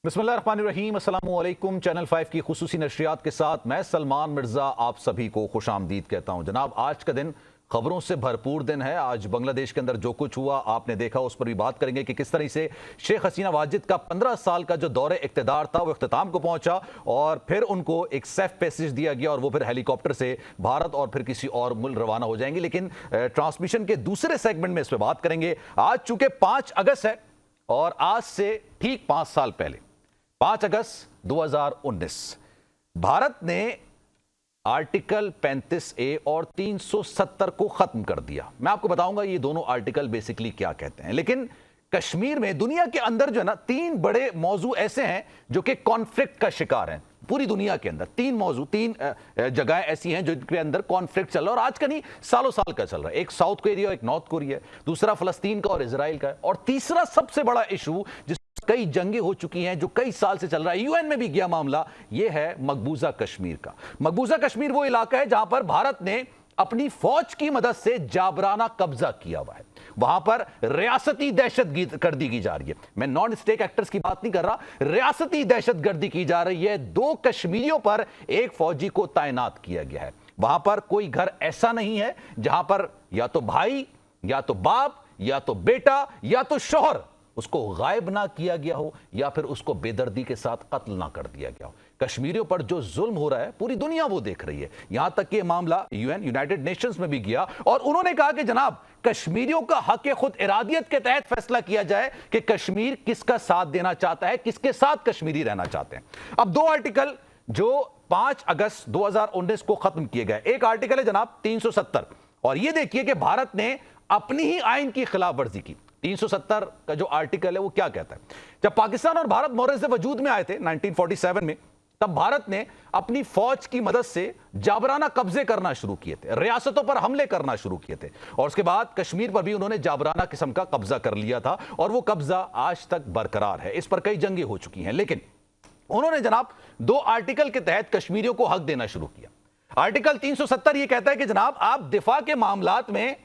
बिस्मिल्लाहिर्रहमानिर्रहीम, अस्सलामु अलैकुम। चैनल 5 की खुसूसी नशरियात के साथ मैं सलमान मिर्ज़ा आप सभी को खुश आमदीद कहता हूँ। जनाब, आज का दिन खबरों से भरपूर दिन है। आज बांग्लादेश के अंदर जो कुछ हुआ आपने देखा, उस पर भी बात करेंगे कि किस तरह से शेख हसीना वाजिद का 15 साल का जो दौरे इक़्तिदार था वो इख्तिताम को पहुंचा और फिर उनको एक सेफ पैसेज दिया गया और वो फिर हेलीकॉप्टर से भारत और फिर किसी और मुल्क रवाना हो जाएंगे। लेकिन ट्रांसमिशन के दूसरे सेगमेंट में इस पर बात करेंगे। आज चूंकि 5 अगस्त है और आज से ठीक 5 साल पहले 5 अगस्त 2019 भारत ने आर्टिकल 35A और 370 को खत्म कर दिया। मैं आपको बताऊंगा ये दोनों आर्टिकल बेसिकली क्या कहते हैं। लेकिन कश्मीर में दुनिया के अंदर जो है ना, 3 बड़े मौजू ऐसे हैं जो कि कॉन्फ्लिक्ट का शिकार हैं। पूरी दुनिया के अंदर 3 मौजू, 3 जगह ऐसी हैं जिनके अंदर कॉन्फ्लिक्ट चल रहा है और आज का नहीं, सालों साल का चल रहा है। एक साउथ कोरिया, एक नॉर्थ कोरिया, दूसरा फलस्तीन का और इजराइल का है, और तीसरा सबसे बड़ा इशू जिस कई जंगें हो चुकी हैं, जो कई साल से चल रहा है, यूएन में भी गया मामला, यह है मकबूजा कश्मीर का। मकबूजा कश्मीर वो इलाका है जहां पर भारत ने अपनी फौज की मदद से जाबराना कब्जा किया हुआ है। वहां पर रियासती दहशतगर्दी की जा रही है। मैं नॉन स्टेट एक्टर्स की बात नहीं कर रहा, रियासती दहशतगर्दी की जा रही है। 2 कश्मीरियों पर एक फौजी को तैनात किया गया है। वहां पर कोई घर ऐसा नहीं है जहां पर या तो भाई, या तो बाप, या तो बेटा, या तो शौहर उसको गायब ना किया गया हो या फिर उसको बेदर्दी के साथ कत्ल ना कर दिया गया हो। कश्मीरियों पर जो जुल्म हो रहा है पूरी दुनिया वो देख रही है। यहां तक कि मामला यूएन, यूनाइटेड नेशंस में भी गया और उन्होंने कहा कि जनाब, कश्मीरियों का हक खुद इरादियत के तहत फैसला किया जाए कि कश्मीर किसका साथ देना चाहता है, किसके साथ कश्मीरी रहना चाहते हैं। अब 2 आर्टिकल जो 5 अगस्त 2019 को खत्म किए गए। एक आर्टिकल है जनाब 370, और ये देखिए कि भारत ने अपनी ही आइन की खिलाफ वर्जी की। 370 का जो आर्टिकल है वो क्या कहता है? जब पाकिस्तान और भारत मौर्य से वजूद में आए थे 1947 में, तब भारत ने अपनी फौज की मदद से जाबराना कब्जे करना शुरू किए थे, रियासतों पर हमले करना शुरू किए थे, और उसके बाद कश्मीर पर भी उन्होंने जाबराना किस्म का कब्जा कर लिया था और वो कब्जा आज तक बरकरार है। इस पर कई जंगें हो चुकी हैं, लेकिन उन्होंने जनाब 2 आर्टिकल के तहत कश्मीरियों को हक देना शुरू किया। आर्टिकल 370 यह कहता है कि जनाब, आप दिफा के मामलात में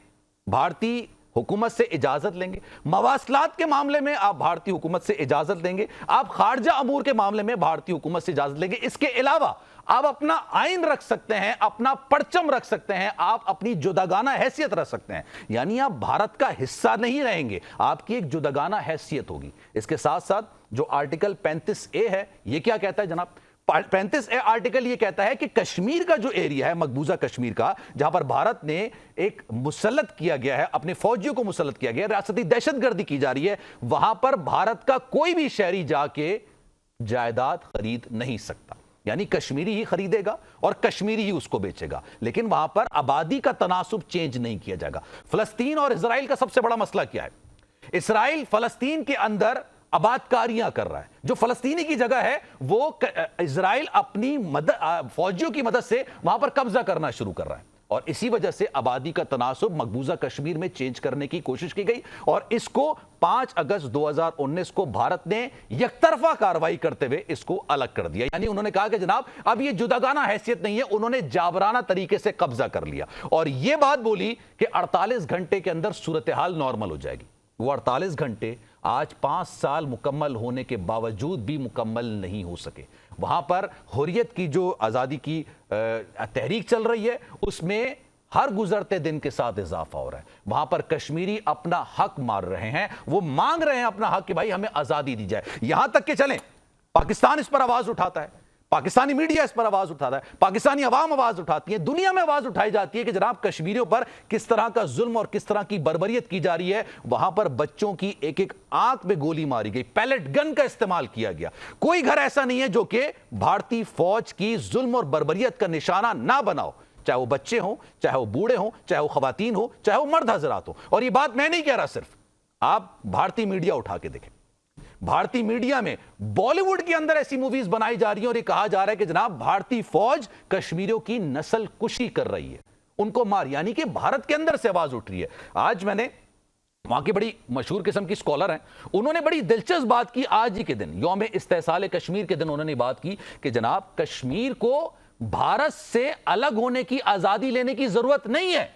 भारतीय हुकूमत से इजाजत लेंगे, मवासलात के मामले में आप भारतीय हुकूमत से इजाजत लेंगे, आप खारजा अमूर के मामले में भारतीय हुकूमत से इजाजत लेंगे। इसके अलावा आप अपना आइन रख सकते हैं, अपना परचम रख सकते हैं, आप अपनी जुदागाना हैसियत रख सकते हैं। यानी आप भारत का हिस्सा नहीं रहेंगे, आपकी एक जुदागाना हैसियत होगी। इसके साथ साथ जो आर्टिकल 35A है, यह क्या कहता है जनाब? 35A आर्टिकल ये कहता है कि कश्मीर का जो एरिया है, मकबूजा कश्मीर का, जहां पर भारत ने एक मुसल्लत किया गया है, अपने फौजियों को मुसल्लत किया गया है, रियासती दहशतगर्दी की जा रही है, वहां पर भारत का कोई भी शहरी जाके जायदाद खरीद नहीं सकता। यानी कश्मीरी ही खरीदेगा और कश्मीरी ही उसको बेचेगा, लेकिन वहां पर आबादी का तनासुब चेंज नहीं किया जाएगा। फलस्तीन और इजराइल का सबसे बड़ा मसला क्या है? इसराइल फलस्तीन के अंदर आबादकारियां कर रहा है। जो फलस्तीनी की जगह है वो इजराइल अपनी फौजियों की मदद से वहां पर कब्जा करना शुरू कर रहा है, और इसी वजह से आबादी का तनासुब मकबूजा कश्मीर में चेंज करने की कोशिश की गई और इसको 5 अगस्त 2019 को भारत ने यकतरफा कार्रवाई करते हुए इसको अलग कर दिया। यानी उन्होंने कहा कि जनाब, अब ये जुदागाना हैसियत नहीं है, उन्होंने जाबराना तरीके से कब्जा कर लिया और यह बात बोली कि 48 घंटे के अंदर सूरत हाल नॉर्मल हो जाएगी। वो 48 घंटे आज 5 साल मुकम्मल होने के बावजूद भी मुकम्मल नहीं हो सके। वहां पर हुर्रियत की जो आज़ादी की तहरीक चल रही है, उसमें हर गुजरते दिन के साथ इजाफा हो रहा है। वहां पर कश्मीरी अपना हक मार रहे हैं, वो मांग रहे हैं अपना हक कि भाई हमें आज़ादी दी जाए। यहां तक कि चलें, पाकिस्तान इस पर आवाज उठाता है, पाकिस्तानी मीडिया इस पर आवाज उठाता है, पाकिस्तानी अवाम आवाज उठाती है, दुनिया में आवाज उठाई जाती है कि जनाब, कश्मीरियों पर किस तरह का जुल्म और किस तरह की बर्बरियत की जा रही है। वहां पर बच्चों की एक एक आंख में गोली मारी गई, पैलेट गन का इस्तेमाल किया गया। कोई घर ऐसा नहीं है जो कि भारतीय फौज की जुल्म और बर्बरियत का निशाना ना बनाओ, चाहे वो बच्चे हों, चाहे वो बूढ़े हों, चाहे वो खवातीन हो, चाहे वो मर्द हजरात हो। और ये बात मैं नहीं कह रहा, सिर्फ आप भारतीय मीडिया उठा के देखें। भारतीय मीडिया में बॉलीवुड के अंदर ऐसी मूवीज बनाई जा रही हैं और ये कहा जा रहा है कि जनाब, भारतीय फौज कश्मीरियों की नस्ल कुशी कर रही है, उनको मार, यानी कि भारत के अंदर से आवाज उठ रही है। आज मैंने वहां की बड़ी मशहूर किस्म की स्कॉलर हैं, उन्होंने बड़ी दिलचस्प बात की। आज ही के दिन, यौम इस्तेसाल कश्मीर के दिन, उन्होंने बात की कि जनाब, कश्मीर को भारत से अलग होने की, आजादी लेने की जरूरत नहीं है,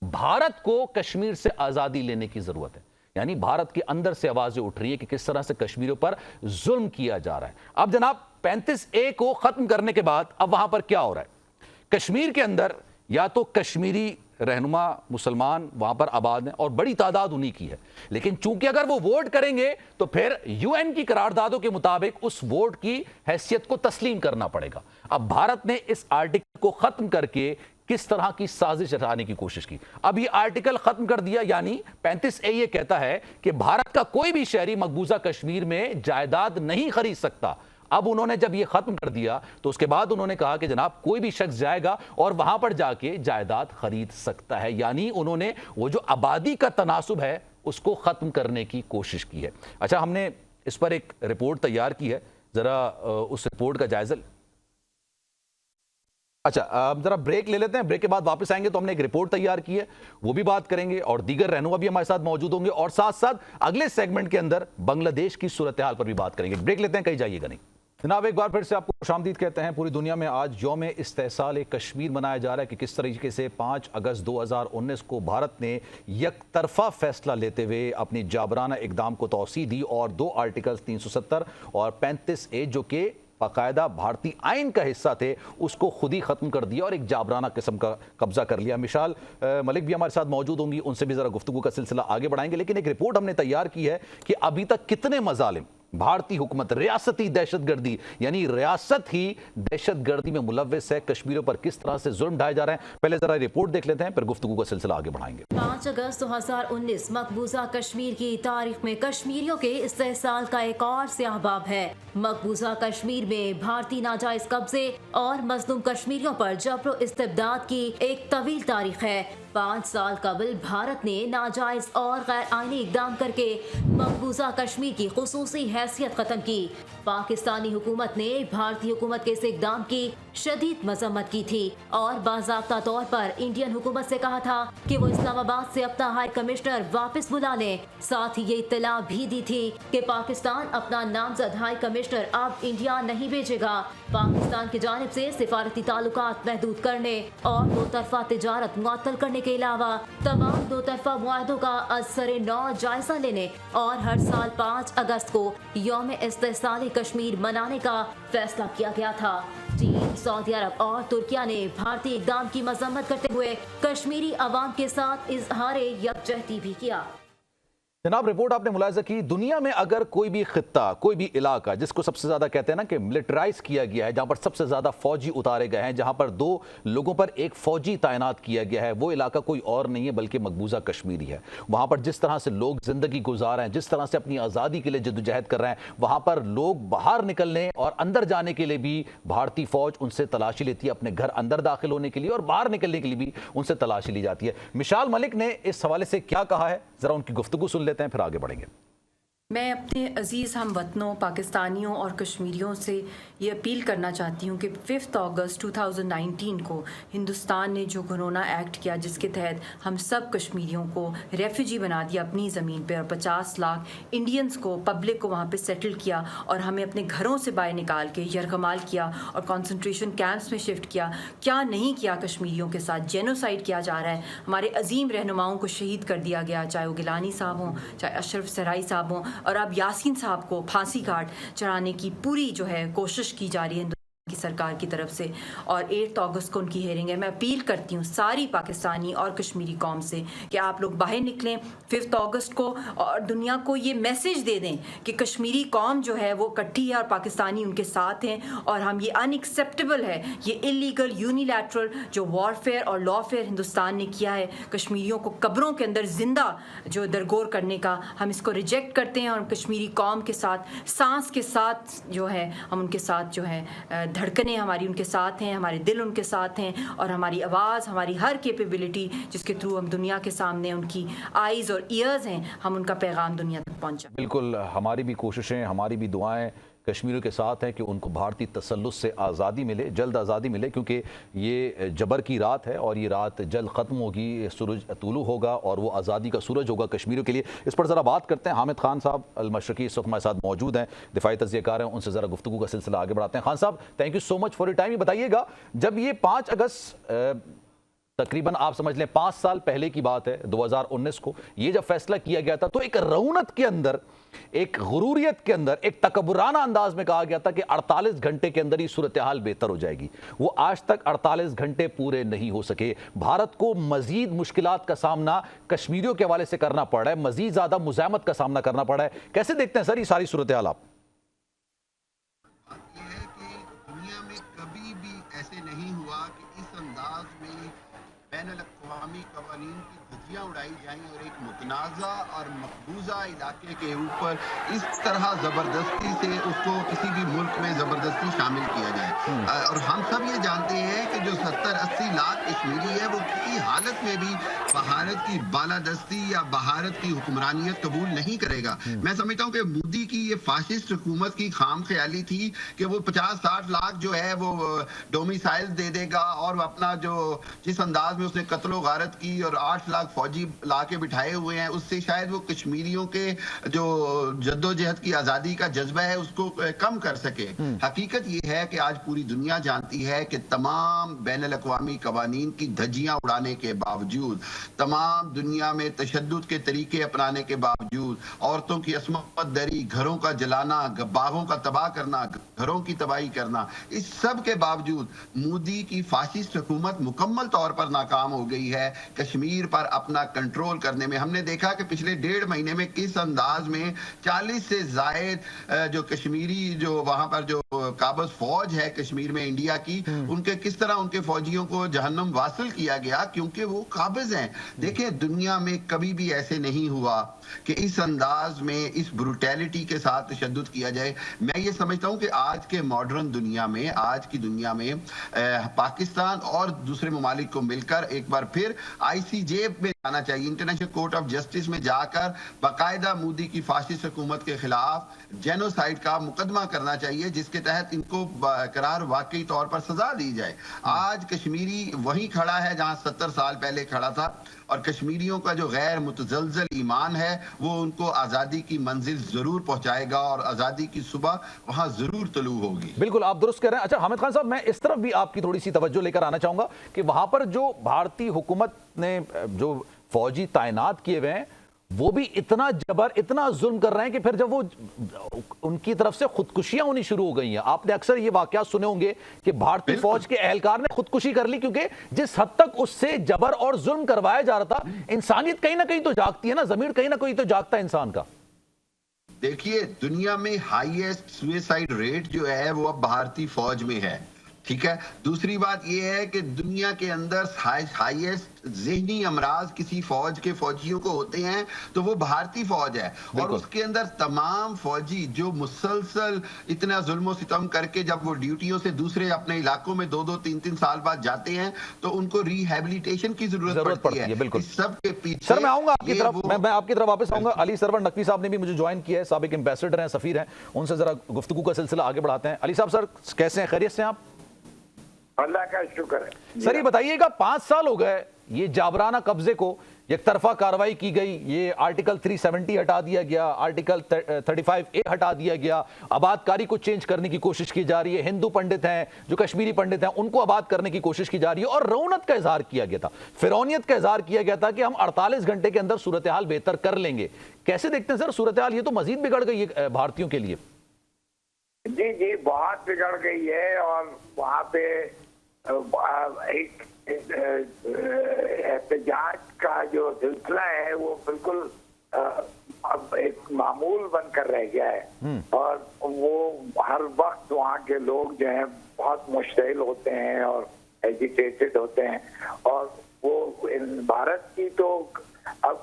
भारत को कश्मीर से आजादी लेने की जरूरत है। यानी भारत के अंदर से आवाजें उठ रही है कि किस तरह से कश्मीरियों पर जुल्म किया जा रहा है। अब जनाब 35A को खत्म करने के बाद अब वहां पर क्या हो रहा है? कश्मीर के अंदर या तो कश्मीरी रहनुमा मुसलमान वहां पर आबाद हैं और बड़ी तादाद उन्हीं की है, लेकिन चूंकि अगर वो वोट करेंगे तो फिर यूएन की करारदादों के मुताबिक उस वोट की हैसियत को तस्लीम करना पड़ेगा। अब भारत ने इस आर्टिकल को खत्म करके किस तरह की साजिश रचाने की कोशिश की। अब ये आर्टिकल खत्म कर दिया, यानी 35A ये कहता है कि भारत का कोई भी शहरी मकबूजा कश्मीर में जायदाद नहीं खरीद सकता। अब उन्होंने जब ये खत्म कर दिया तो उसके बाद उन्होंने कहा कि जनाब कोई भी शख्स जाएगा और वहां पर जाके जायदाद खरीद सकता है, यानी उन्होंने वो जो आबादी का तनासुब है उसको खत्म करने की कोशिश की है। अच्छा, हमने इस पर एक रिपोर्ट तैयार की है, जरा उस रिपोर्ट का जायजा। अच्छा, जरा ब्रेक ले लेते हैं, ब्रेक के बाद वापस आएंगे तो हमने एक रिपोर्ट तैयार की है, वो भी बात करेंगे और दीगर रहनुमा भी हमारे साथ मौजूद होंगे और साथ साथ अगले सेगमेंट के अंदर बांग्लादेश की सूरत हाल पर भी बात करेंगे। ब्रेक लेते हैं, कहीं जाइएगा नहीं। जनाब, एक बार फिर से आपको खुशामदीद कहते हैं। पूरी दुनिया में आज यौम इस्तेहसाल कश्मीर मनाया जा रहा है कि किस तरीके से 5 अगस्त 2019 को भारत ने यकतरफा फैसला लेते हुए अपनी जाबराना इकदाम को तौसीह दी और 2 आर्टिकल्स 370 और 35A जो कि बाकायदा भारतीय आइन का हिस्सा थे उसको खुद ही ख़त्म कर दिया और एक जाबराना किस्म का कब्जा कर लिया। मिशाल मलिक भी हमारे साथ मौजूद होंगी, उनसे भी ज़रा गुफ्तगू का सिलसिला आगे बढ़ाएंगे, लेकिन एक रिपोर्ट हमने तैयार की है कि अभी तक कितने मजालिम भारतीय हुकूमत रियासती दहशतगर्दी यानी रियासत ही दहशतगर्दी में मुलव्वस है, कश्मीरियों पर किस तरह से जुल्म ढाए जा रहे हैं। पहले जरा रिपोर्ट देख लेते हैं, फिर गुफ्तगू का सिलसिला आगे बढ़ाएंगे। 5 अगस्त 2019 मकबूजा कश्मीर की तारीख में कश्मीरियों के इस्तेहसाल का एक और स्याहबाब है। मकबूजा कश्मीर में भारतीय नाजायज कब्जे और मजलूम कश्मीरियों पर जबरो इस्तिबदाद की एक तवील तारीख है। 5 साल कबल भारत ने नाजायज और गैर आईनी इकदाम करके मकबूजा कश्मीर की खुसूसी हैसियत खत्म की। पाकिस्तानी हुकूमत ने भारतीय हुकूमत के इस इकदाम की शदीद मजम्मत की थी और बाज़ाब्ता तौर पर इंडियन हुकूमत से कहा था कि वो इस्लामाबाद से अपना हाई कमिश्नर वापस बुला लें। साथ ही ये इत्तला भी दी थी कि पाकिस्तान अपना नामजद हाई कमिश्नर अब इंडिया नहीं भेजेगा। पाकिस्तान की जानिब से सिफारती ताल्लुकात महदूद करने और 2 तरफा तिजारत मुअत्तल करने के अलावा तमाम 2 तरफा मुआहदों का असर नौ जायजा लेने और हर साल 5 अगस्त को यौम इस्तेहसाल कश्मीर मनाने का फैसला किया गया था। चीन, सऊदी अरब और तुर्किया ने भारतीय इक़दाम की मजम्मत करते हुए कश्मीरी अवाम के साथ इजहार यकजहती भी किया। जनाब, रिपोर्ट आपने मुलाहिजा की, दुनिया में अगर कोई भी खित्ता, कोई भी इलाका जिसको सबसे ज़्यादा कहते हैं ना कि मिलिटराइज किया गया है, जहाँ पर सबसे ज़्यादा फौजी उतारे गए हैं, जहाँ पर 2 लोगों पर एक फौजी तैनात किया गया है, वो इलाका कोई और नहीं है बल्कि मकबूजा कश्मीरी है। वहाँ पर जिस तरह से लोग ज़िंदगी गुजार रहे हैं, जिस तरह से अपनी आज़ादी के लिए जद्दोजहद कर रहे हैं, वहाँ पर लोग बाहर निकलने और अंदर जाने के लिए भी भारतीय फ़ौज उनसे तलाशी लेती है, अपने घर अंदर दाखिल होने के लिए और बाहर निकलने के लिए भी उनसे तलाशी ली जाती है। मिशाल मलिक ने इस हवाले से क्या कहा है, ज़रा उनकी गुफ्तगू सुन लेते हैं, फिर आगे बढ़ेंगे। मैं अपने अज़ीज़ हम वतनों, पाकिस्तानियों और कश्मीरियों से ये अपील करना चाहती हूँ कि 5 अगस्त 2019 को हिंदुस्तान ने जो कोरोना एक्ट किया, जिसके तहत हम सब कश्मीरियों को रेफ्यूजी बना दिया अपनी ज़मीन पे और 50 लाख इंडियंस को, पब्लिक को वहाँ पे सेटल किया और हमें अपने घरों से बाहर निकाल के यरगमाल किया और कंसंट्रेशन कैंप्स में शिफ्ट किया। क्या नहीं किया कश्मीरियों के साथ, जेनोसाइड किया जा रहा है। हमारे अजीम रहनुमाओं को शहीद कर दिया गया, चाहे वो गिलानी साहब हों, चाहे अशरफ सराई साहब हों, और अब यासीन साहब को फांसी काट चढ़ाने की पूरी जो है कोशिश की जा रही है की सरकार की तरफ से। और 8 अगस्त को उनकी हेयरिंग है। मैं अपील करती हूँ सारी पाकिस्तानी और कश्मीरी कौम से कि आप लोग बाहर निकलें 5 अगस्त को और दुनिया को ये मैसेज दे दें कि कश्मीरी कौम जो है वो इकट्ठी है और पाकिस्तानी उनके साथ हैं और हम ये अनएक्सेप्टेबल है, ये इलीगल यूनिलैटरल जो वॉरफेयर और लॉफेयर हिंदुस्तान ने किया है कश्मीरियों को कब्रों के अंदर जिंदा जो दरगोर करने का, हम इसको रिजेक्ट करते हैं और कश्मीरी कौम के साथ सांस के साथ जो है हम उनके साथ जो है धड़कनें हमारी उनके साथ हैं, हमारे दिल उनके साथ हैं और हमारी आवाज़, हमारी हर कैपेबिलिटी जिसके थ्रू हम दुनिया के सामने उनकी आइज़ और ईयर्स हैं, हम उनका पैगाम दुनिया तक पहुंचा। बिल्कुल, हमारी भी कोशिशें, हमारी भी दुआएं कश्मीरियों के साथ हैं कि उनको भारतीय तसल्लुत से आज़ादी मिले, जल्द आज़ादी मिले, क्योंकि ये जबर की रात है और ये रात जल्द ख़त्म होगी, सूरज तुलू होगा और वो आज़ादी का सूरज होगा कश्मीरियों के लिए। इस पर ज़रा बात करते हैं। हामिद खान साहब अल-मशरकी इस वक्त हमारे साथ मौजूद हैं, दिफाई तज्ज़ियाकार हैं, उनसे ज़रा गुफ्तगू का सिलसिला आगे बढ़ाते हैं। खान साहब, thank you so much for your time. ये बताइएगा, जब ये 5 अगस्त تقریباً آپ سمجھ لیں 5 سال پہلے کی بات ہے، 2019 کو یہ جب فیصلہ کیا گیا تھا تو ایک رونت کے اندر، ایک غروریت کے اندر، ایک تکبرانہ انداز میں کہا گیا تھا کہ 48 گھنٹے کے اندر ہی صورتحال بہتر ہو جائے گی۔ وہ آج تک 48 گھنٹے پورے نہیں ہو سکے۔ بھارت کو مزید مشکلات کا سامنا کشمیریوں کے حوالے سے کرنا پڑ رہا ہے، مزید زیادہ مزاحمت کا سامنا کرنا پڑ رہا ہے۔ کیسے دیکھتے ہیں سر یہ ساری صورتحال آپ؟ یہ ہے کہ دنیا میں کبھی بھی ایسے نہیں ہوا کہ اس انداز میں بین الاقوامی قوانین کی دھجیاں اڑائی جائیں اور ایک متنازع اور مقبوضہ علاقے کے اوپر اس طرح زبردستی سے اس کو کسی بھی ملک میں زبردستی شامل کیا جائے۔ اور ہم سب یہ جانتے ہیں کہ جو 70-80 لاکھ کشمیری ہے وہ کسی حالت میں بھی بھارت کی بالادستی یا بھارت کی حکمرانیت قبول نہیں کرے گا۔ میں سمجھتا ہوں کہ مودی کی یہ فاشسٹ حکومت کی خام خیالی تھی کہ وہ 50-60 لاکھ جو ہے وہ ڈومیسائل دے دے گا، اور اپنا جو جس انداز میں اس نے قتل و غارت کی اور 8 لاکھ فوجی لا کے بٹھائے ہوئے ہیں، اس سے شاید وہ کشمیریوں کے جو جدوجہد کی آزادی کا جذبہ ہے اس کو کم کر سکے۔ حقیقت یہ ہے کہ آج پوری دنیا جانتی ہے کہ تمام بین الاقوامی قوانین کی دھجیاں اڑانے کے باوجود، تمام دنیا میں تشدد کے طریقے اپنانے کے باوجود، عورتوں کی عصمت دری، گھروں کا جلانا، باغوں کا تباہ کرنا، گھروں کی تباہی کرنا، اس سب کے باوجود مودی کی فاشسٹ حکومت مکمل طور پر ناکام ہو گئی ہے کشمیر پر اپنا کنٹرول کرنے میں۔ ہم نے دیکھا کہ پچھلے 1.5 مہینے میں کس انداز میں 40 سے زائد جو کشمیری جو وہاں پر جو قابض فوج ہے کشمیر میں انڈیا کی، ان کے کس طرح ان کے فوجیوں کو جہنم واصل کیا گیا کیونکہ وہ قابض ہیں۔ دیکھیں دنیا میں کبھی بھی ایسے نہیں ہوا کہ اس انداز میں اس بروٹیلٹی کے ساتھ تشدد کیا جائے۔ میں یہ سمجھتا ہوں کہ آج کے ماڈرن دنیا میں، آج کی دنیا میں پاکستان اور دوسرے ممالک کو مل کر ایک بار پھر ICJ میں جانا چاہیے، انٹرنیشنل کورٹ آف جسٹس میں جا کر باقاعدہ مودی کی فاشسٹ حکومت کے خلاف جینوسائیڈ کا مقدمہ کرنا چاہیے، جس کے تحت ان کو قرار واقعی طور پر سزا دی جائے۔ آج کشمیری وہیں کھڑا ہے جہاں 70 سال پہلے کھڑا تھا، اور کشمیریوں کا جو غیر متزلزل ایمان ہے وہ ان کو آزادی کی منزل ضرور پہنچائے گا اور آزادی کی صبح وہاں ضرور طلوع ہوگی۔ بالکل آپ درست کہہ رہے ہیں۔ اچھا حامد خان صاحب، میں اس طرف بھی آپ کی تھوڑی سی توجہ لے کر آنا چاہوں گا کہ وہاں پر جو بھارتی حکومت نے جو فوجی تعینات کیے ہوئے ہیں وہ بھی اتنا جبر، اتنا ظلم کر رہے ہیں کہ پھر جب وہ ان کی طرف سے خودکشیاں ہونی شروع ہو گئی ہیں۔ آپ نے اکثر یہ واقعات سنے ہوں گے کہ بھارتی فوج کے اہلکار نے خودکشی کر لی کیونکہ جس حد تک اس سے جبر اور ظلم کروایا جا رہا تھا۔ انسانیت کہیں نہ کہیں تو جاگتی ہے نا، ضمیر کہیں نہ کہیں تو جاگتا ہے انسان کا۔ دیکھیے دنیا میں ہائیسٹ سوئسائڈ ریٹ جو ہے وہ اب بھارتی فوج میں ہے، ٹھیک ہے۔ دوسری بات یہ ہے کہ دنیا کے اندر ہائیسٹ ذہنی امراض کسی فوج کے فوجیوں کو ہوتے ہیں تو وہ بھارتی فوج ہے، اور اس کے اندر تمام فوجی جو مسلسل اتنا ظلم و ستم کر کے جب وہ ڈیوٹیوں سے دوسرے اپنے علاقوں میں 2-2, 3-3 سال بعد جاتے ہیں تو ان کو ریہیبلیٹیشن کی ضرورت پڑتی ہے۔ بالکل سب کے پیچھے سر میں آؤں گا آپ کی طرف، میں آپ کی طرف واپس آؤں گا۔ علی سرور نقوی صاحب نے بھی مجھے جوائن کیا ہے، سابق ایمبیسڈر ہیں، سفیر ہیں، ان سے ذرا گفتگو کا سلسلہ آگے بڑھاتے ہیں۔ علی صاحب سر کیسے ہیں، خیریت سے ہیں آپ؟ اللہ کا شکر ہے سر یہ بتائیے گا 5 سال ہو گئے یہ جابرانہ قبضے کو، یک طرفہ کاروائی کی گئی، یہ آرٹیکل 370 ہٹا دیا گیا، آرٹیکل 35A ہٹا دیا گیا، آباد کاری کو چینج کرنے کی کوشش کی جا رہی ہے، ہندو پنڈت ہیں جو کشمیری پنڈت ہیں ان کو آباد کرنے کی کوشش کی جا رہی ہے، اور رونت کا اظہار کیا گیا تھا، فرعونیت کا اظہار کیا گیا تھا کہ ہم 48 گھنٹے کے اندر صورتحال بہتر کر لیں گے۔ کیسے دیکھتے ہیں سر صورتحال؟ یہ تو مزید بگڑ گئی ہے بھارتیوں کے لیے۔ جی بہت بگڑ گئی ہے، اور وہاں پہ ایک احتجاج کا جو سلسلہ ہے وہ بالکل اب ایک معمول بن کر رہ گیا ہے، اور وہ ہر وقت وہاں کے لوگ جو ہیں بہت مشتعل ہوتے ہیں اور ایجیٹیٹڈ ہوتے ہیں، اور وہ بھارت کی تو اب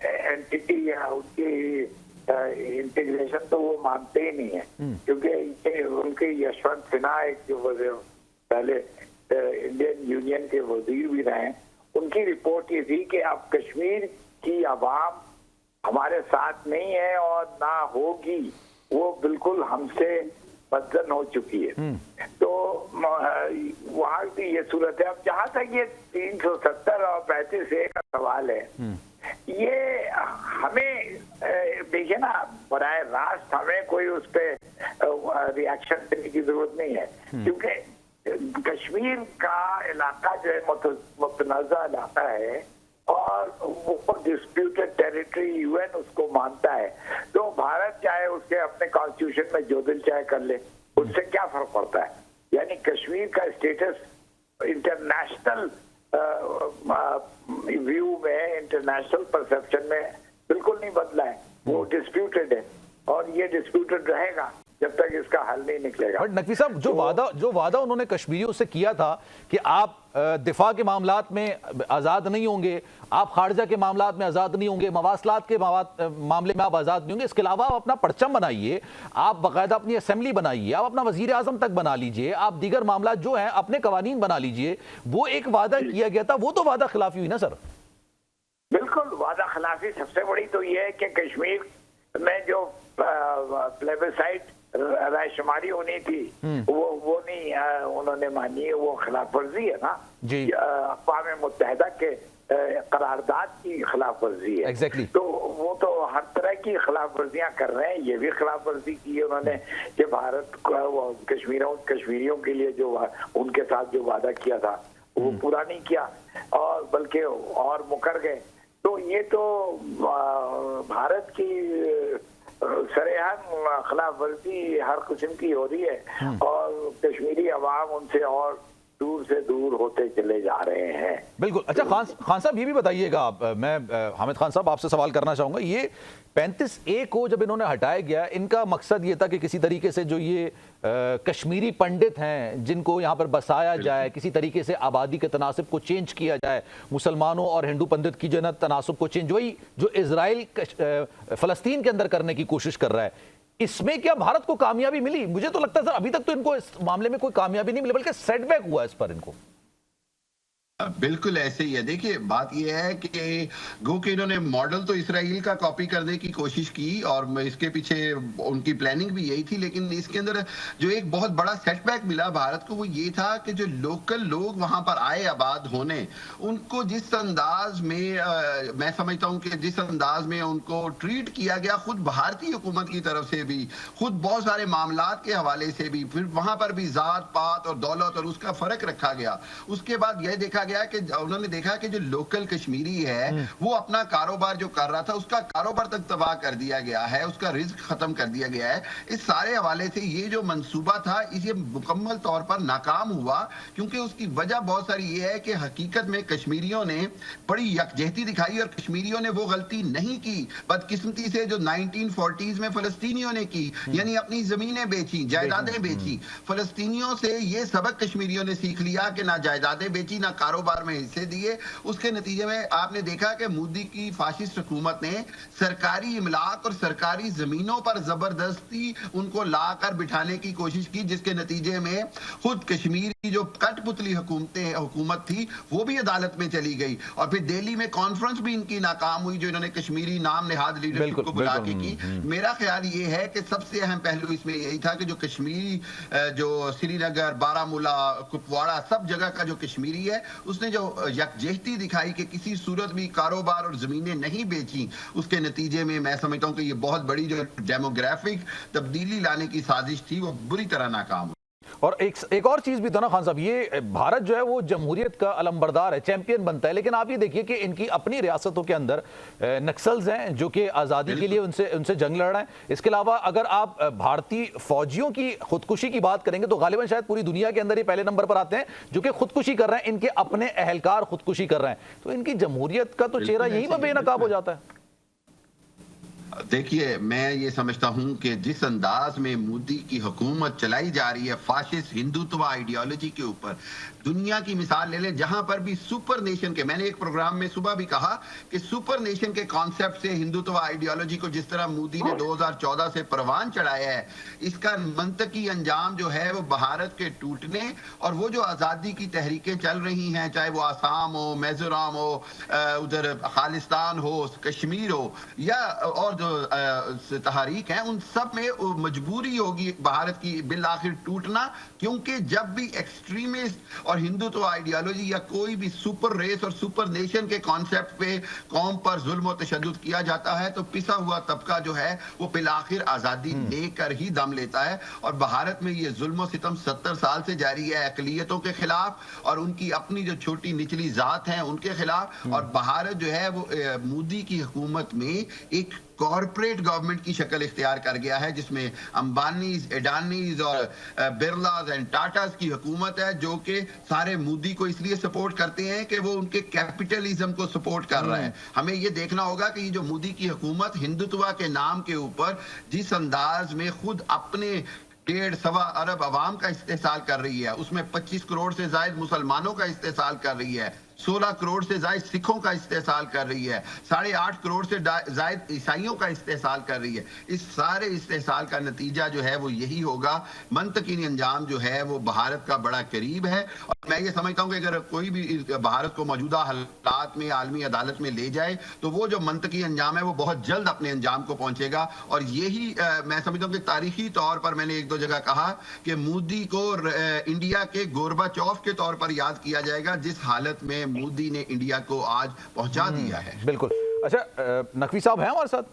اینٹیٹی یا ان کی انٹیگریشن تو وہ مانتے ہی نہیں ہیں، کیونکہ ان کے یشونت سنہا ایک جو پہلے انڈین یونین کے وزیر بھی رہے ہیں، ان کی رپورٹ یہ تھی کہ اب کشمیر کی عوام ہمارے ساتھ نہیں ہے اور نہ ہوگی، وہ بالکل ہم سے بدزن ہو چکی ہے۔ تو وہاں کی یہ صورت ہے۔ اب جہاں تک یہ 370 اور 35A کا سوال ہے، یہ ہمیں دیکھیے نا براہ راست ہمیں کوئی اس پہ ریاکشن دینے کی ضرورت نہیں ہے، کیونکہ کشمیر کا علاقہ جو ہے متنازع علاقہ ہے اور وہ ڈسپیوٹڈ ٹیریٹری یو این اس کو مانتا ہے، تو بھارت چاہے اس کے اپنے کانسٹیٹیوشن میں جو دل چاہے کر لے، اس سے کیا فرق پڑتا ہے؟ یعنی کشمیر کا اسٹیٹس انٹرنیشنل ویو میں، انٹرنیشنل پرسپشن میں بالکل نہیں بدلا ہے، وہ ڈسپیوٹڈ ہے اور یہ ڈسپیوٹڈ رہے گا جب تک اس کا حل نہیں نکلے گا۔ بٹ نقوی صاحب، جو وعدہ انہوں نے کشمیریوں سے کیا تھا کہ آپ دفاع کے معاملات میں آزاد نہیں ہوں گے، آپ خارجہ کے معاملات میں آزاد نہیں ہوں گے، مواصلات کے معاملے میں آپ آزاد نہیں ہوں گے، اس کے علاوہ آپ اپنا پرچم بنائیے، آپ باقاعدہ اپنی اسمبلی بنائیے، آپ اپنا وزیر اعظم تک بنا لیجئے، آپ دیگر معاملات جو ہیں اپنے قوانین بنا لیجئے، وہ ایک وعدہ کیا گیا تھا، وہ تو وعدہ خلافی ہوئی نا سر؟ بالکل وعدہ خلافی سب سے بڑی تو یہ ہے کہ کشمیر میں جو پلیبیسائٹ رائے شماری ہونی تھی وہ نہیں انہوں نے مانی، وہ خلاف ورزی ہے نا جی، اقوام متحدہ کے قرارداد کی خلاف ورزی ہے۔ ایگزیکٹلی، تو وہ تو ہر طرح کی خلاف ورزیاں کر رہے ہیں، یہ بھی خلاف ورزی کی ہے انہوں نے کہ بھارت کو کشمیریوں کے لیے جو ان کے ساتھ جو وعدہ کیا تھا وہ پورا نہیں کیا اور بلکہ اور مکر گئے۔ تو یہ تو بھارت کی سرحد خلاف ورزی ہر قسم کی ہو رہی ہے اور کشمیری عوام ان سے اور دور سے دور ہوتے چلے جا رہے ہیں۔ بالکل۔ اچھا خان صاحب، یہ بھی بتائیے گا، میں حامد خان صاحب آپ سے سوال کرنا چاہوں گا، یہ 35A کو جب انہوں نے ہٹایا گیا، ان کا مقصد یہ تھا کہ کسی طریقے سے جو یہ کشمیری پنڈت ہیں جن کو یہاں پر بسایا جائے، کسی طریقے سے آبادی کے تناسب کو چینج کیا جائے، مسلمانوں اور ہندو پنڈت کی جو ہے تناسب کو چینج، وہی جو اسرائیل فلسطین کے اندر کرنے کی کوشش کر رہا ہے، اس میں کیا بھارت کو کامیابی ملی؟ مجھے تو لگتا ہے سر ابھی تک تو ان کو اس معاملے میں کوئی کامیابی نہیں ملی، بلکہ سیٹ بیک ہوا اس پر ان کو۔ بالکل ایسے ہی ہے۔ دیکھیے بات یہ ہے کہ گو کہ انہوں نے ماڈل تو اسرائیل کا کاپی کرنے کی کوشش کی اور اس کے پیچھے ان کی پلاننگ بھی یہی تھی، لیکن اس کے اندر جو ایک بہت بڑا سیٹ بیک ملا بھارت کو وہ یہ تھا کہ جو لوکل لوگ وہاں پر آئے آباد ہونے، ان کو جس انداز میں سمجھتا ہوں کہ جس انداز میں ان کو ٹریٹ کیا گیا، خود بھارتی حکومت کی طرف سے بھی، خود بہت سارے معاملات کے حوالے سے بھی، پھر وہاں پر بھی ذات پات اور دولت اور اس کا فرق رکھا گیا۔ اس کے بعد یہ دیکھا گیا کہ انہوں نے دیکھا کہ جو لوکل کشمیری ہے وہ اپنا کاروبار جو کر رہا تھا اس کا کاروبار تک تباہ کر دیا گیا ہے، اس کا رزق ختم کر دیا گیا ہے۔ اس سارے حوالے سے یہ جو منصوبہ تھا یہ مکمل طور پر ناکام ہوا، کیونکہ اس کی وجہ بہت ساری یہ ہے کہ حقیقت میں کشمیریوں نے بڑی یکجہتی دکھائی اور کشمیریوں نے وہ غلطی نہیں کی بدقسمتی سے جو 1940s میں فلسطینیوں نے کی، یعنی اپنی زمینیں بیچی، جائیدادیں بیچی۔ فلسطینیوں سے یہ سبق کشمیریوں نے سیکھ لیا کہ نہ جائیدادیں بیچی نہ کاروبار میں حصے دیے۔ اس کے نتیجے میں آپ نے دیکھا کہ مودی کی فاشسٹ حکومت نے سرکاری املاک اور سرکاری زمینوں پر زبردستی ان کو لا کر بٹھانے کی کوشش کی، جس کے نتیجے میں خود کشمیر کی جو کٹ پتلی حکومت تھی وہ بھی عدالت میں چلی گئی، اور پھر دہلی میں کانفرنس بھی ان کی ناکام ہوئی جو انہوں نے کشمیری نام نہاد لیڈرشپ کو بلا کے کی۔ میرا خیال یہ ہے کہ سب سے اہم پہلو اس میں یہی تھا کہ جو کشمیری جو سری نگر، بارہ مولہ، کپواڑہ سب جگہ کا جو کشمیری ہے اس نے جو یکجہتی دکھائی کہ کسی صورت بھی کاروبار اور زمینیں نہیں بیچی، اس کے نتیجے میں میں سمجھتا ہوں کہ یہ بہت بڑی جو ڈیموگرافک تبدیلی لانے کی سازش تھی وہ بری طرح ناکام ہوئی۔ اور ایک اور چیز بھی تھا نا خان صاحب، یہ بھارت جو ہے وہ جمہوریت کا علمبردار ہے، چیمپئن بنتا ہے، لیکن آپ یہ دیکھیے کہ ان کی اپنی ریاستوں کے اندر نکسلز ہیں جو کہ آزادی کے لیے ان سے جنگ لڑ رہے ہیں۔ اس کے علاوہ اگر آپ بھارتی فوجیوں کی خودکشی کی بات کریں گے تو غالباً شاید پوری دنیا کے اندر یہ پہلے نمبر پر آتے ہیں جو کہ خودکشی کر رہے ہیں، ان کے اپنے اہلکار خودکشی کر رہے ہیں، تو ان کی جمہوریت کا تو چہرہ یہیں پر بے نقاب ہو جاتا ہے۔ دیکھیے میں یہ سمجھتا ہوں کہ جس انداز میں مودی کی حکومت چلائی جا رہی ہے فاشسٹ ہندوتوا آئیڈیالوجی کے اوپر، دنیا کی مثال لے لیں جہاں پر بھی سپر نیشن کے، میں نے ایک پروگرام میں صبح بھی کہا کہ سپر نیشن کے کانسیپٹ سے ہندوتوا آئیڈیالوجی کو جس طرح مودی نے 2014 سے پروان چڑھایا ہے، اس کا منطقی انجام جو ہے وہ بھارت کے ٹوٹنے اور وہ جو آزادی کی تحریکیں چل رہی ہیں، چاہے وہ آسام ہو، میزورام ہو، ادھر خالستان ہو، کشمیر ہو، یا اور جو तहरीक हैं उन सब में मजबूरी होगी भारत की बिल आखिर टूटना, क्योंकि जब भी एक्सट्रीमिस्ट और हिंदुत्व आइडियोलॉजी या कोई भी सुपर रेस और सुपर नेशन के कॉन्सेप्ट पे कौम पर जुल्म और तशद्दुद किया जाता है तो पिसा हुआ तबका जो है वो बिल आखिर आज़ादी लेकर ही दम लेता है। और भारत में ये जुल्म और सितम 70 साल से जारी है अक़लियतों के खिलाफ और उनकी अपनी जो छोटी निचली जात हैं उनके खिलाफ। और भारत जो है वो मोदी की हुकूमत में एक कॉर्पोरेट गवर्नमेंट की शक्ल इख्तियार कर गया है, जिसमें अंबानीज, एडानीज और बिरलाज एंड टाटाज की हुकूमत है, जो कि सारे मोदी को इसलिए सपोर्ट करते हैं कि वो उनके कैपिटलिज्म को सपोर्ट कर रहा है। हमें ये देखना होगा कि ये जो मोदी की हुकूमत हिंदुत्व के नाम के ऊपर जिस अंदाज में खुद अपने 1.5 अरब अवाम का इस्तेसाल कर रही है, उसमें 25 करोड़ से ज्यादा मुसलमानों का इस्तेसाल कर रही है, 16 करोड़ से ज्यादा सिखों का इस्तेसाल कर रही है, 8.5 करोड़ से ज्यादा ईसाइयों का इस्तेसाल कर रही है। इस सारे इस्तेसाल का नतीजा जो है वो यही होगा। मंतकी अंजाम जो है वो भारत का बड़ा करीब है। और मैं ये समझता हूँ कि अगर कोई भी भारत को मौजूदा हालात में आलमी अदालत में ले जाए तो वो जो मंतकी अंजाम है वो बहुत जल्द अपने अंजाम को पहुंचेगा। और यही मैं समझता हूँ कि तारीखी तौर पर मैंने 1-2 जगह कहा कि मोदी को इंडिया के गोरबाचौफ के तौर पर याद किया जाएगा, जिस हालत में मोदी ने इंडिया को आज पहुंचा दिया है। बिल्कुल। अच्छा, नकवी साहब हैं हमारे साथ?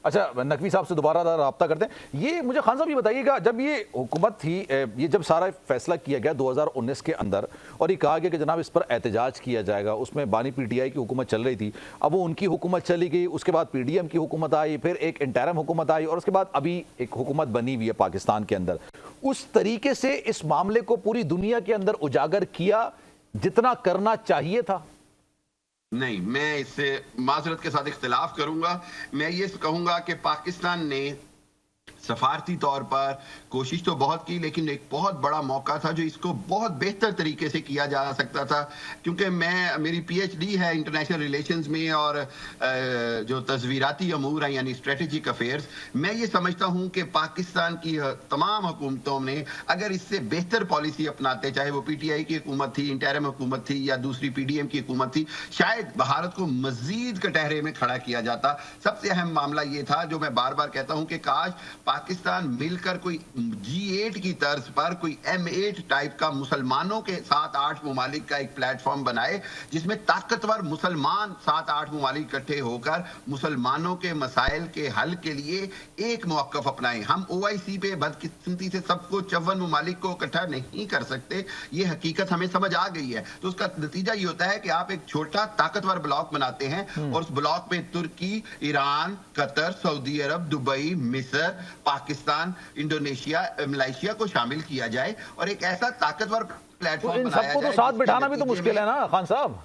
अच्छा, नकवी साहब से दोबारा राब्ता करते हैं। ये मुझे खान साहब ये बताइएगा, जब ये हुकूमत थी, ये जब सारा फैसला किया गया 2019 के अंदर और ये कहा गया कि जनाब इस पर एहतजाज किया जाएगा, उसमें बानी पीटीआई की हुकूमत चल रही थी, अब वो उनकी हुकूमत चली गई, उसके बाद पीडीएम की हुकूमत आई, फिर एक इंटरिम हुकूमत आई और उसके बाद अभी एक हुकूमत बनी हुई है पाकिस्तान के अंदर। उस तरीके से इस मामले को पूरी दुनिया के अंदर उजागर किया जितना करना चाहिए था? नहीं, मैं इससे माजरत के साथ इख्तिलाफ करूंगा। मैं ये कहूंगा कि पाकिस्तान ने सफारती तौर पर कोशिश तो बहुत की, लेकिन एक बहुत बड़ा मौका था जो इसको बहुत बेहतर तरीके से किया जा सकता था। क्योंकि मेरी पीएचडी है इंटरनेशनल रिलेशंस में और जो तस्वीराती अमूर हैं यानी स्ट्रेटेजिक अफेयर्स, मैं ये समझता हूं कि पाकिस्तान की तमाम हुकूमतों ने अगर इससे बेहतर पॉलिसी अपनाते, चाहे वो पीटीआई की हुकूमत थी, इंटरिम हुकूमत थी या दूसरी पीडीएम की हुकूमत थी, शायद भारत को मजीद कटहरे में खड़ा किया जाता। सबसे अहम मामला ये था जो मैं बार बार कहता हूं कि काश पाकिस्तान मिलकर कोई G8 की तर्ज पर कोई M8 टाइप का मुसलमानों के 7-8 ममालिक का एक प्लेटफॉर्म बनाए, जिसमें ताकतवर मुसलमान 7-8 ममालिक इकट्ठे होकर मुसलमानों के मसाइल के हल के लिए एक मौक़िफ़ अपनाएं। हम OIC पे बदकिस्मती से सबको 54 ममालिक को इकट्ठा नहीं कर सकते, ये हकीकत हमें समझ आ गई है। तो उसका नतीजा ये होता है कि आप एक छोटा ताकतवर ब्लॉक बनाते हैं और उस ब्लॉक में तुर्की, ईरान, कतर, सऊदी अरब, दुबई, मिस्र, पाकिस्तान, इंडोनेशिया, मलेशिया को शामिल किया जाए और एक ऐसा ताकतवर प्लेटफॉर्म बनाया जाए। सबको तो साथ बिठाना भी तो मुश्किल है ना खान साहब?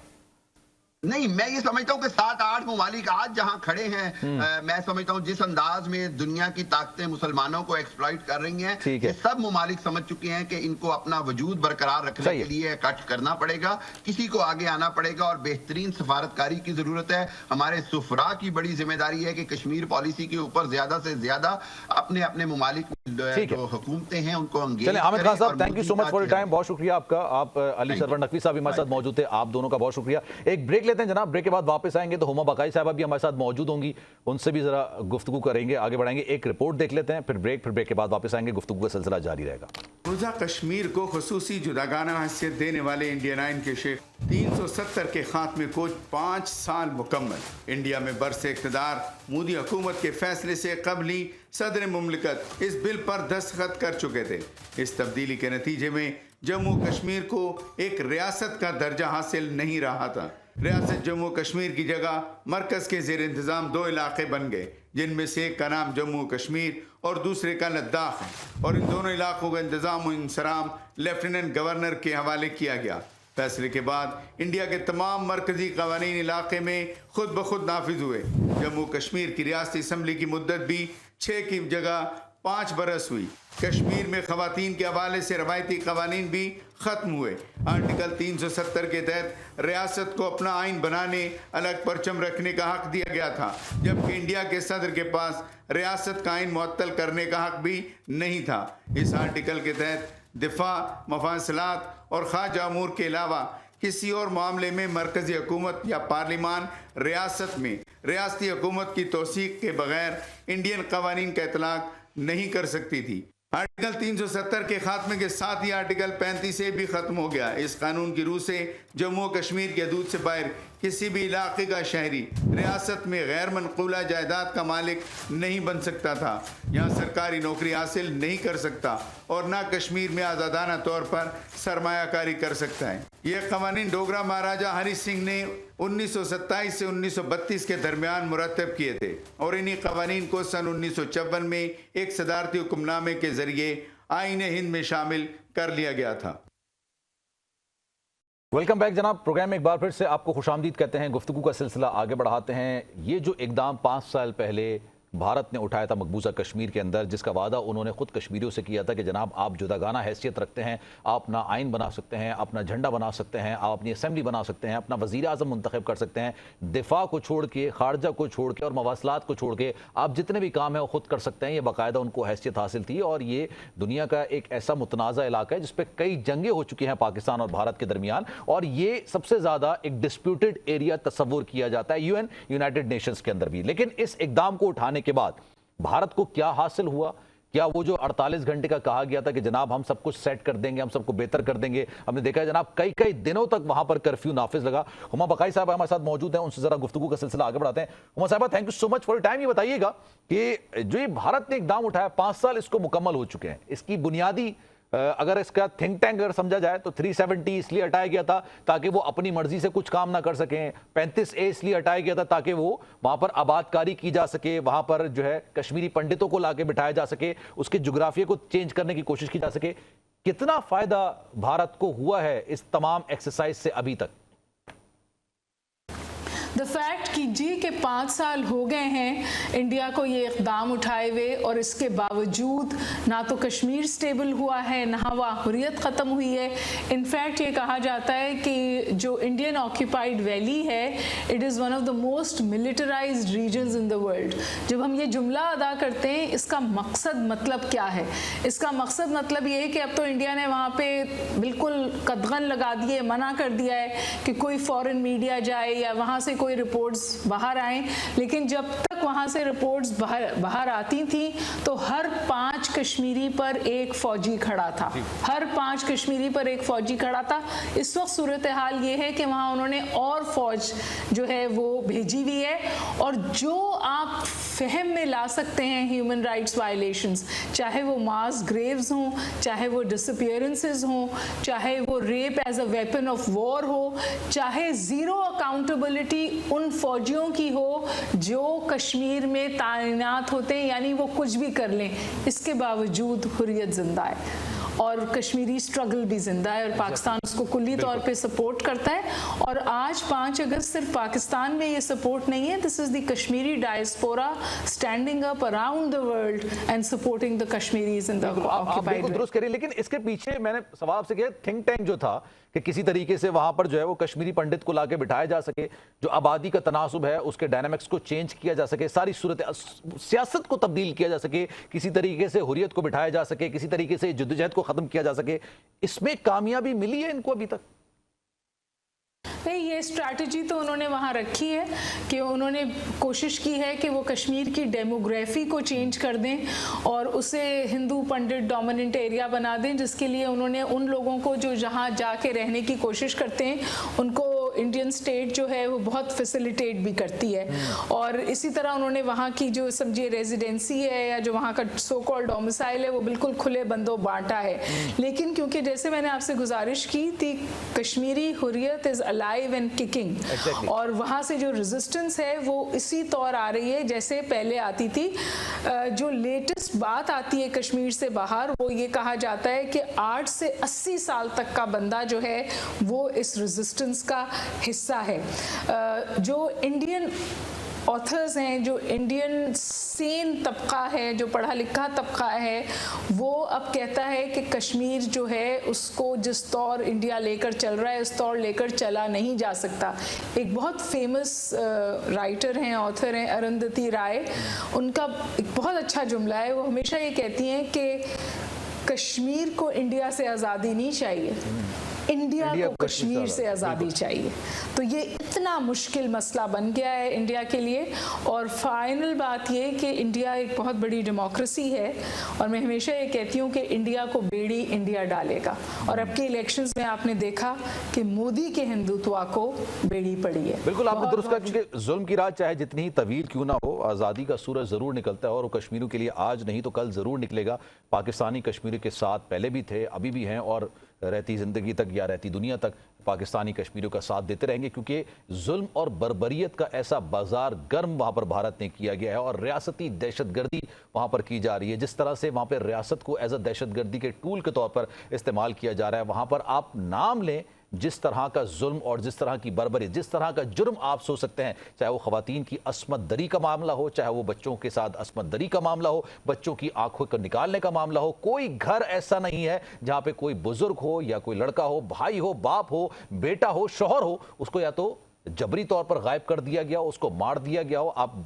नहीं, मैं ये समझता हूं कि 7-8 ममालिक आज जहां खड़े हैं, मैं समझता हूं जिस अंदाज में दुनिया की ताकतें मुसलमानों को एक्सप्लॉइट कर रही हैं, ये सब ममालिक समझ चुके हैं कि इनको अपना वजूद बरकरार रखने के लिए कट करना पड़ेगा, किसी को आगे आना पड़ेगा और बेहतरीन सफारतकारी की जरूरत है। हमारे सुफरा की बड़ी जिम्मेदारी है कि कश्मीर पॉलिसी के ऊपर ज्यादा से ज्यादा अपने अपने ममालिक जो हुकूमतें हैं उनको एंगेज करें। आमिर खान साहब, thank you so much for your time, बहुत शुक्रिया आपका। आप अली सरवर नकवी साहब हमारे साथ मौजूद थे, आप दोनों का बहुत शुक्रिया। एक ब्रेक लेते हैं जनाब, ब्रेक के बाद वापस आएंगे तो हुमा बकाई साहबा भी हमारे साथ मौजूद होंगी, उनसे भी जरा गुफ्तगू करेंगे, आगे बढ़ाएंगे। एक रिपोर्ट देख लेते हैं, फिर ब्रेक के बाद वापस आएंगे, गुफ्तगू का सिलसिला जारी रहेगा। मकबूजा कश्मीर को खुसूसी जुदागाना हैसियत देने वाले इंडियन आइन के शेख 370 के खात्मे को 5 साल मुकम्मल। इंडिया में बरसे इक़्तिदार मोदी हुकूमत के फैसले से कबल ही सदर मुमलिकत इस बिल पर दस्तखत कर चुके थे। इस तब्दीली के नतीजे में जम्मू कश्मीर को एक रियासत का दर्जा हासिल नहीं रहा था। रियासत जम्मू कश्मीर की जगह मरकज़ के ज़ेर इंतज़ाम 2 इलाके बन गए, जिनमें से एक का नाम जम्मू कश्मीर और दूसरे का लद्दाख है, और इन दोनों इलाकों का इंतज़ाम और इंसराम लेफ्टिनेंट गवर्नर के हवाले किया गया। फैसले के बाद इंडिया के तमाम मरकजी कवानीन इलाके में खुद ब खुद नाफिज हुए। जम्मू कश्मीर की रियासती असम्बली की मुद्दत भी 6 की जगह 5 बरस हुई। कश्मीर में खवातीन के हवाले से रवायती कवानीन भी ख़त्म हुए। आर्टिकल 370 के तहत रियासत को अपना आइन बनाने, अलग परचम रखने का हक दिया गया था, जबकि इंडिया के सदर के पास रियासत का आइन मुअत्तल करने का हक भी नहीं था। इस आर्टिकल के तहत दिफा, मफासलात और खारजा अमूर के अलावा किसी और मामले में मरकजी हुकूमत या पार्लिमान रियासत में रियासती हुकूमत की तौसीक के बगैर इंडियन कवानीन का इतलाक नहीं कर सकती थी। आर्टिकल 370 के खात्मे के साथ ही आर्टिकल 35A भी खत्म हो गया। इस कानून की रूह से जम्मू और कश्मीर के हदूद से बाहर किसी भी इलाके का शहरी रियासत में गैर मनकूला जायदाद का मालिक नहीं बन सकता था, यहाँ सरकारी नौकरी हासिल नहीं कर सकता और ना कश्मीर में आज़ादाना तौर पर सरमायाकारी कर सकता है। ये कवानीन डोगरा महाराजा हरी सिंह ने 1927 से 1932 के दरमियान मुरतब किए थे और इन्हीं कवानीन को सन 1954 में एक सदारती हुक्मनामे के जरिए आईन हिंद में शामिल कर लिया गया था। वेलकम बैक जनाब, प्रोग्राम में एक बार फिर से आपको खुशामदीद कहते हैं। गुफ्तगू का सिलसिला आगे बढ़ाते हैं। ये जो इकदाम 5 साल पहले भारत ने उठाया था मकबूजा कश्मीर के अंदर, जिसका वादा उन्होंने खुद कश्मीरियों से किया था कि जनाब आप जुदागाना हैसियत रखते हैं, आप अपना आइन बना सकते हैं, अपना झंडा बना सकते हैं, आप अपनी असेंबली बना सकते हैं, अपना वज़ीर आज़म मुंतखब कर सकते हैं, दिफा को छोड़ के, खारजा को छोड़ के और मवासलात को छोड़ के आप जितने भी काम है वो खुद कर सकते हैं। ये बाकायदा उनको हैसियत हासिल थी और ये दुनिया का एक ऐसा मुतनाज़ा इलाका है जिस पर कई जंगें हो चुकी हैं पाकिस्तान और भारत के दरमियान, और ये सबसे ज़्यादा एक डिस्प्यूटेड एरिया तस्वुर किया जाता है यूएन यूनाइटेड नेशंस के अंदर भी। लेकिन इस इकदाम को उठाने के बाद भारत को क्या हासिल हुआ? क्या वो जो 48 घंटे का कहा गया था कि जनाब हम सब कुछ सेट कर देंगे, हम सबको बेहतर कर देंगे, हमने देखा है जनाब कई कई दिनों तक वहां पर कर्फ्यू नाफिज लगा। हुमा बकाई साहब हमारे साथ मौजूद हैं, उनसे जरा गुफ्तगू का सिलसिला आगे बढ़ाते हैं। हुमा साहब, thank you so much for time. ये बताइएगा कि जो ये भारत ने इकदाम उठाया, 5 साल इसको मुकम्मल हो चुके हैं, इसकी बुनियादी अगर इसका थिंक टैंक अगर समझा जाए तो 370 इसलिए हटाया गया था ताकि वो अपनी मर्जी से कुछ काम ना कर सकें, 35A इसलिए हटाया गया था ताकि वो वहां पर आबादकारी की जा सके, वहां पर जो है कश्मीरी पंडितों को लाके बिठाया जा सके, उसके जोग्राफिया को चेंज करने की कोशिश की जा सके। कितना फायदा भारत को हुआ है इस तमाम एक्सरसाइज से अभी तक? द फैक्ट कि जी के 5 साल हो गए हैं इंडिया को ये इक़दाम उठाए हुए, और इसके बावजूद ना तो कश्मीर स्टेबल हुआ है, ना वहाँ हुर्रियत ख़त्म हुई है। इनफैक्ट ये कहा जाता है कि जो इंडियन ऑक्यूपाइड वैली है, it is one of the most militarized regions in the world. जब हम ये जुमला अदा करते हैं, इसका मकसद मतलब क्या है? इसका मकसद मतलब ये है कि अब तो इंडिया ने वहाँ पे बिल्कुल कदगन लगा दिए, मना कर दिया है कि कोई फॉरेन मीडिया जाए या वहाँ से कोई रिपोर्ट्स बाहर आए। लेकिन जब तक वहाँ से रिपोर्ट्स बाहर आती थी तो हर 5 कश्मीरी पर एक फौजी खड़ा था, हर 5 कश्मीरी पर एक फौजी खड़ा था। इस वक्त सूरत हाल ये है कि वहाँ उन्होंने और फौज जो है वो भेजी हुई है, और जो आप फहम में ला सकते हैं ह्यूमन राइट्स वायलेशंस, चाहे वो मास ग्रेव्स हों, चाहे वो डिसअपीयरेंसेस हों, चाहे वो rape as a weapon of war हो, चाहे ज़ीरो अकाउंटेबिलिटी उन फौजियों की हो जो कश्मीर में तैनात होते हैं, यानी वो कुछ भी कर लें, इसके बावजूद हुर्रियत जिंदा है और कश्मीरी स्ट्रगल भी जिंदा है, और पाकिस्तान उसको कुल्ली तौर पे सपोर्ट करता है। और आज 5 अगस्त सिर्फ पाकिस्तान में ये सपोर्ट नहीं है, this is the Kashmiri diaspora standing up around the world and supporting the Kashmiris in the occupied. दुरुस्त करिए, लेकिन इसके पीछे मैंने सवाल आपसे किया, थिंक टैंक जो था कि किसी तरीके से वहां पर जो है वो कश्मीरी पंडित को लाके बिठाया जा सके, जो आबादी का तनासुब है उसके डायनामिक्स को चेंज किया जा सके, सारी सूरत सियासत को तब्दील किया जा सके, किसी तरीके से हुर्रियत को बिठाया जा सके, किसी तरीके से जद्दोजहद को खत्म किया जा सके, इसमें कामयाबी मिली है इनको अभी तक? नहीं, ये स्ट्रैटेजी तो उन्होंने वहाँ रखी है कि उन्होंने कोशिश की है कि वो कश्मीर की डेमोग्राफी को चेंज कर दें और उसे हिंदू पंडित डोमिनेंट एरिया बना दें, जिसके लिए उन्होंने उन लोगों को जो जहाँ जाके रहने की कोशिश करते हैं उनको इंडियन स्टेट जो है वो बहुत फैसिलिटेट भी करती है। और इसी तरह उन्होंने वहाँ की जो समझिए रेजिडेंसी है या जो वहाँ का सो कॉल्ड डोमिसाइल है वो बिल्कुल खुले बंदों बांटा है। लेकिन क्योंकि जैसे मैंने आपसे गुजारिश की थी, Kashmiri Hurriyat is alive and kicking, और वहाँ से जो रेजिस्टेंस है वो इसी तौर आ रही है जैसे पहले आती थी। जो लेटेस्ट बात आती है कश्मीर से बाहर, वो ये कहा जाता है कि 8 से 80 साल तक का बंदा जो है वो इस रेजिस्टेंस का हिस्सा है। जो इंडियन ऑथर्स हैं, जो इंडियन सेन तबका है, जो पढ़ा लिखा तबका है, वो अब कहता है कि कश्मीर जो है उसको जिस तौर इंडिया लेकर चल रहा है उस तौर लेकर चला नहीं जा सकता। एक बहुत फेमस राइटर हैं, ऑथर हैं, अरुंधति राय, उनका एक बहुत अच्छा जुमला है। वो हमेशा ये कहती हैं कि कश्मीर को इंडिया से आज़ादी नहीं चाहिए, इंडिया को कश्मीर से आज़ादी चाहिए। तो ये इतना मुश्किल मसला बन गया है इंडिया के लिए। और फाइनल बात ये कि इंडिया एक बहुत बड़ी डेमोक्रेसी है और मैं हमेशा ये कहती हूँ कि इंडिया को बेड़ी इंडिया डालेगा। और अब के इलेक्शंस में आपने देखा कि मोदी के हिंदुत्व को बेड़ी पड़ी है। बिल्कुल आपने दुरुस्त कहा, क्योंकि जुल्म की रात चाहे जितनी ही तवील क्यों ना हो, आज़ादी का सूरज ज़रूर निकलता है और वो कश्मीरियों के लिए आज नहीं तो कल ज़रूर निकलेगा। पाकिस्तानी कश्मीरियों के साथ पहले भी थे, अभी भी हैं और रहती ज़िंदगी तक या रहती दुनिया तक पाकिस्तानी कश्मीरियों का साथ देते रहेंगे, क्योंकि जुल्म और बर्बरियत का ऐसा बाजार गर्म वहाँ पर भारत ने किया गया है और रियासती दहशतगर्दी वहाँ पर की जा रही है। जिस तरह से वहाँ पर रियासत को एज अ दहशतगर्दी के टूल के तौर पर इस्तेमाल किया जा रहा है, वहाँ पर आप नाम लें जिस तरह का जुल्म और जिस तरह की बर्बरी, जिस तरह का जुर्म आप सोच सकते हैं, चाहे वो खवातीन की अस्मत दरी का मामला हो, चाहे वो बच्चों के साथ अस्मत दरी का मामला हो, बच्चों की आंखों को निकालने का मामला हो, कोई घर ऐसा नहीं है जहां पे कोई बुजुर्ग हो या कोई लड़का हो, भाई हो, बाप हो, बेटा हो, शौहर हो, उसको या तो जबरी तौर पर गायब कर दिया गया, उसको मार दिया गया हो। आप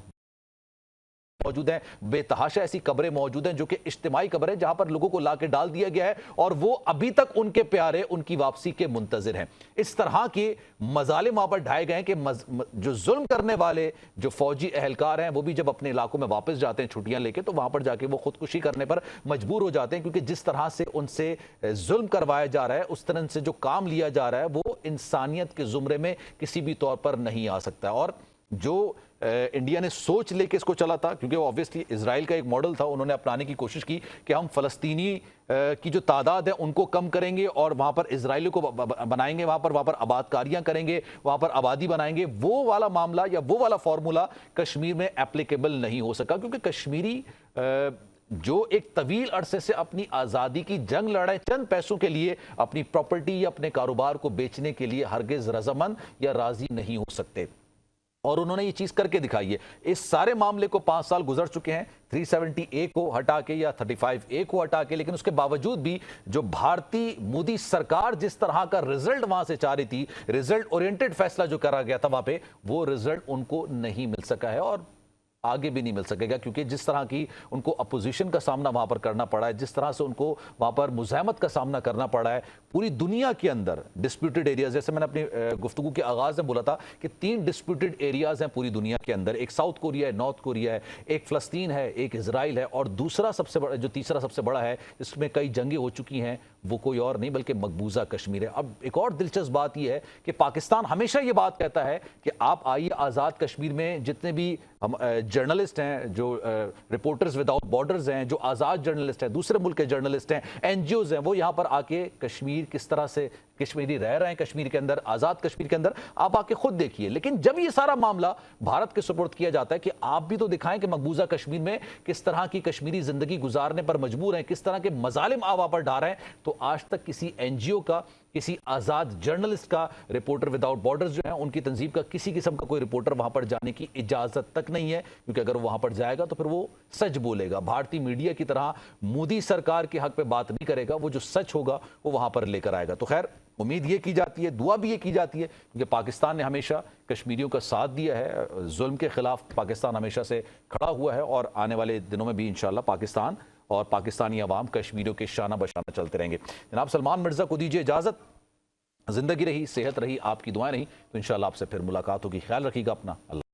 मौजूद हैं, बेतहाशा ऐसी कब्रें मौजूद हैं जो कि इज्तिमाई कब्रें, जहां पर लोगों को लाके डाल दिया गया है और वो अभी तक उनके प्यारे उनकी वापसी के मुंतजिर हैं। इस तरह के मजालिम वहां पर ढाए गए हैं कि जो जुल्म करने वाले जो फौजी एहलकार हैं वो भी जब अपने इलाकों में वापस जाते हैं छुट्टियां लेके, तो वहां पर जाके वो खुदकुशी करने पर मजबूर हो जाते हैं, क्योंकि जिस तरह से उनसे जुल्म करवाया जा रहा है, उस तरह से जो काम लिया जा रहा है, वो इंसानियत के जुमरे में किसी भी तौर पर नहीं आ सकता। और जो इंडिया ने सोच लेके इसको चला था, क्योंकि वो ऑब्वियसली इजराइल का एक मॉडल था, उन्होंने अपनाने की कोशिश की कि हम फलस्तीनी की जो तादाद है उनको कम करेंगे और वहाँ पर इजराइलियों को बनाएंगे, वहाँ पर आबादकारियाँ करेंगे, वहाँ पर आबादी बनाएंगे। वो वाला मामला या वो वाला फार्मूला कश्मीर में एप्लीकेबल नहीं हो सका, क्योंकि कश्मीरी जो एक तवील अरसे से अपनी आज़ादी की जंग लड़े, चंद पैसों के लिए अपनी प्रॉपर्टी या अपने कारोबार को बेचने के लिए हरगिज रजामंद या राजी नहीं हो सकते, और उन्होंने ये चीज करके दिखाई है। इस सारे मामले को 5 साल गुजर चुके हैं, 370A को हटा के या 35A को हटा के, लेकिन उसके बावजूद भी जो भारतीय मोदी सरकार जिस तरह का रिजल्ट वहां से चाह रही थी, रिजल्ट ओरिएंटेड फैसला जो करा गया था वहां पे, वो रिजल्ट उनको नहीं मिल सका है और आगे भी नहीं मिल सकेगा, क्योंकि जिस तरह की उनको अपोजिशन का सामना वहां पर करना पड़ा है, जिस तरह से उनको वहां पर मुज़ाहमत का सामना करना पड़ा है पूरी दुनिया के अंदर डिस्प्यूटेड एरियाज, जैसे मैंने अपनी गुफ्तगू के आगाज में बोला था कि 3 डिस्प्यूटेड एरियाज हैं पूरी दुनिया के अंदर। एक साउथ कोरिया है, नॉर्थ कोरिया है, एक फ़लस्तीन है, एक इजराइल है, और दूसरा सबसे बड़ा, जो तीसरा सबसे बड़ा है, इसमें कई जंगें हो चुकी हैं, वो कोई और नहीं बल्कि मकबूजा कश्मीर है। अब एक और दिलचस्प बात यह है कि पाकिस्तान हमेशा ये बात कहता है कि आप आइए आज़ाद कश्मीर में, जितने भी हम जर्नलिस्ट हैं, जो रिपोर्टर्स विदाउट बॉर्डर्स हैं, जो आज़ाद जर्नलिस्ट हैं, दूसरे मुल्क के जर्नलिस्ट हैं, एनजीओज हैं, वो यहाँ पर आके कश्मीर किस तरह से कश्मीरी रह रहे हैं कश्मीर के अंदर, आज़ाद कश्मीर के अंदर, आप आके खुद देखिए। लेकिन जब ये सारा मामला भारत के सुपुर्द किया जाता है कि आप भी तो दिखाएं कि मकबूजा कश्मीर में किस तरह की कश्मीरी जिंदगी गुजारने पर मजबूर हैं, किस तरह के मजालिम आप वहां पर ढा रहे हैं, तो आज तक किसी एनजीओ का, किसी आज़ाद जर्नलिस्ट का, रिपोर्टर विदाउट बॉर्डर्स जो हैं उनकी तंजीम का, किसी किस्म का कोई रिपोर्टर वहां पर जाने की इजाजत तक नहीं है, क्योंकि अगर वो वहां पर जाएगा तो फिर वो सच बोलेगा, भारतीय मीडिया की तरह मोदी सरकार के हक पे बात नहीं करेगा, वो जो सच होगा वो वहां पर लेकर आएगा। तो खैर उम्मीद ये की जाती है, दुआ भी ये की जाती है, क्योंकि पाकिस्तान ने हमेशा कश्मीरियों का साथ दिया है, जुल्म के खिलाफ पाकिस्तान हमेशा से खड़ा हुआ है, और आने वाले दिनों में भी इंशाल्लाह पाकिस्तान और पाकिस्तानी अवाम कश्मीरियों के शाना बशाना चलते रहेंगे। जनाब सलमान मिर्जा को दीजिए इजाजत, जिंदगी रही, सेहत रही, आपकी दुआएं रही, तो इंशाल्लाह आपसे फिर मुलाकात होगी। ख्याल रखिएगा अपना। अल्लाह।